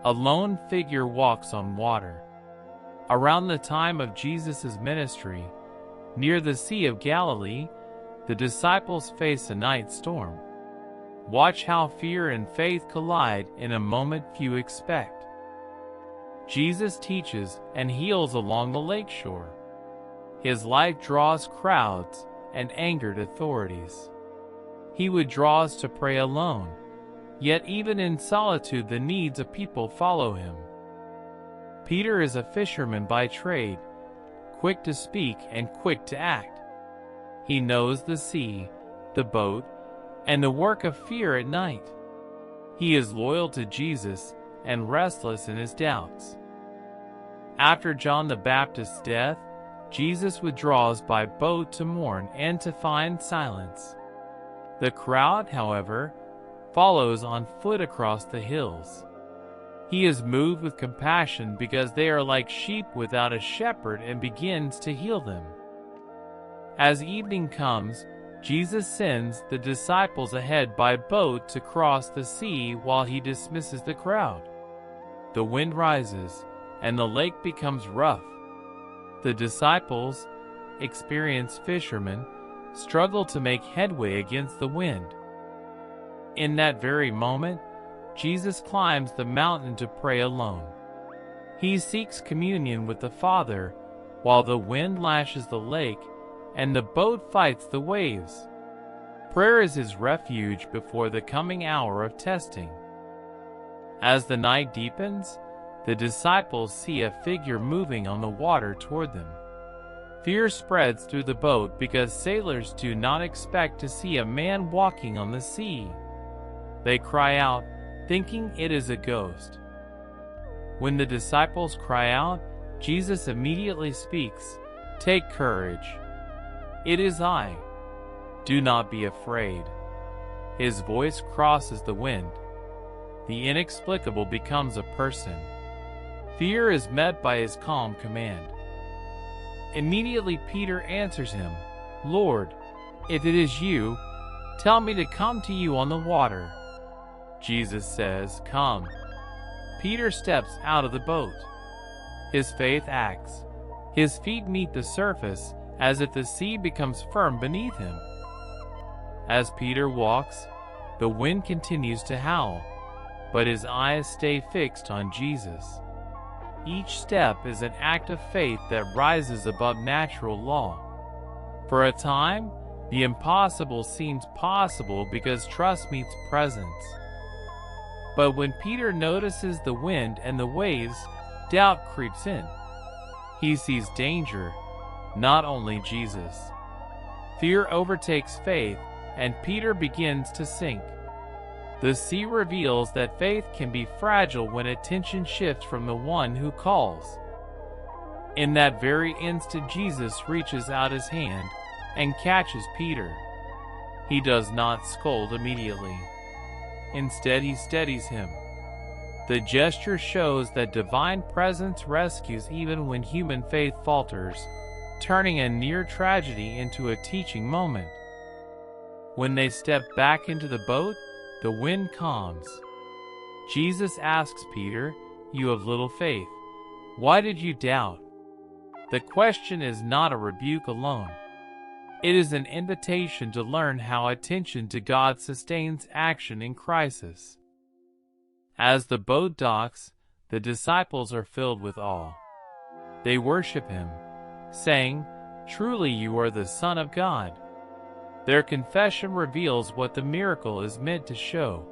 a lone figure walks on water. Around the time of Jesus' ministry, near the Sea of Galilee, the disciples face a night storm. Watch how fear and faith collide in a moment few expect. Jesus teaches and heals along the lakeshore. His life draws crowds and angered authorities. He would draw us to pray alone, yet even in solitude the needs of people follow him. Peter is a fisherman by trade, quick to speak and quick to act. He knows the sea, the boat, and the work of fear at night. He is loyal to Jesus and restless in his doubts. After John the Baptist's death, Jesus withdraws by boat to mourn and to find silence. The crowd, however, follows on foot across the hills. He is moved with compassion because they are like sheep without a shepherd and begins to heal them. As evening comes, Jesus sends the disciples ahead by boat to cross the sea while he dismisses the crowd. The wind rises, and the lake becomes rough. The disciples, experienced fishermen, struggle to make headway against the wind. In that very moment, Jesus climbs the mountain to pray alone. He seeks communion with the Father, while the wind lashes the lake and the boat fights the waves. Prayer is his refuge before the coming hour of testing. As the night deepens, the disciples see a figure moving on the water toward them. Fear spreads through the boat because sailors do not expect to see a man walking on the sea. They cry out, thinking it is a ghost. When the disciples cry out, Jesus immediately speaks, "Take courage. It is I. Do not be afraid." His voice crosses the wind. The inexplicable becomes a person. Fear is met by his calm command. Immediately Peter answers him, "Lord, if it is you, tell me to come to you on the water." Jesus says, "Come." Peter steps out of the boat. His faith acts. His feet meet the surface as if the sea becomes firm beneath him. As Peter walks, the wind continues to howl, but his eyes stay fixed on Jesus. Each step is an act of faith that rises above natural law. For a time, the impossible seems possible because trust meets presence. But when Peter notices the wind and the waves, doubt creeps in. He sees danger, not only Jesus. Fear overtakes faith, and Peter begins to sink. The sea reveals that faith can be fragile when attention shifts from the one who calls. In that very instant, Jesus reaches out his hand and catches Peter. He does not scold immediately. Instead, he steadies him. The gesture shows that divine presence rescues even when human faith falters, turning a near tragedy into a teaching moment. When they step back into the boat, the wind calms. Jesus asks Peter, "You have little faith. Why did you doubt?" The question is not a rebuke alone. It is an invitation to learn how attention to God sustains action in crisis. As the boat docks, the disciples are filled with awe. They worship him, saying, "Truly you are the Son of God." Their confession reveals what the miracle is meant to show: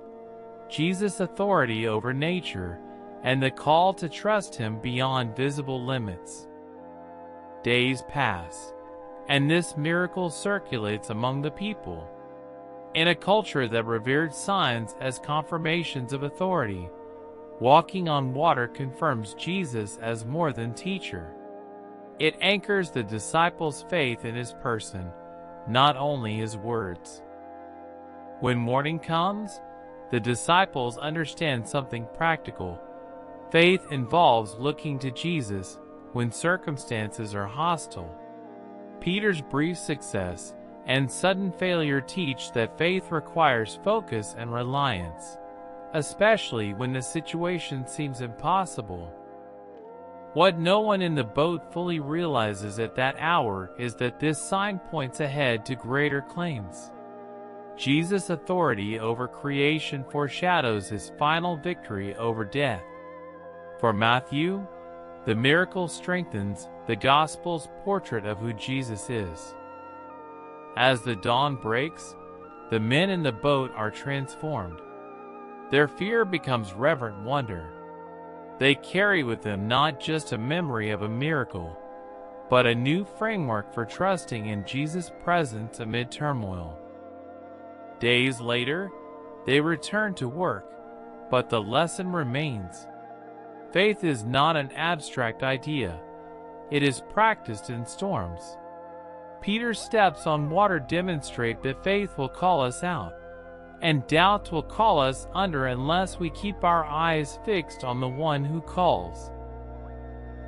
Jesus' authority over nature and the call to trust him beyond visible limits. Days pass, and this miracle circulates among the people. In a culture that revered signs as confirmations of authority, walking on water confirms Jesus as more than teacher. It anchors the disciples' faith in his person, not only his words. When morning comes, the disciples understand something practical. Faith involves looking to Jesus when circumstances are hostile. Peter's brief success and sudden failure teach that faith requires focus and reliance, especially when the situation seems impossible. What no one in the boat fully realizes at that hour is that this sign points ahead to greater claims. Jesus' authority over creation foreshadows his final victory over death. For Matthew, the miracle strengthens the Gospel's portrait of who Jesus is. As the dawn breaks, the men in the boat are transformed. Their fear becomes reverent wonder. They carry with them not just a memory of a miracle, but a new framework for trusting in Jesus' presence amid turmoil. Days later, they return to work, but the lesson remains. Faith is not an abstract idea. It is practiced in storms. Peter's steps on water demonstrate that faith will call us out, and doubt will call us under unless we keep our eyes fixed on the one who calls.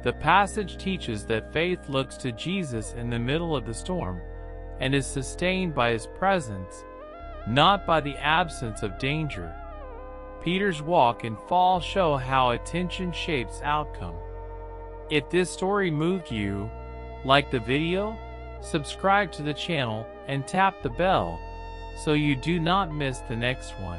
The passage teaches that faith looks to Jesus in the middle of the storm and is sustained by his presence, not by the absence of danger. Peter's walk and fall show how attention shapes outcome. If this story moved you, like the video, subscribe to the channel, and tap the bell so you do not miss the next one.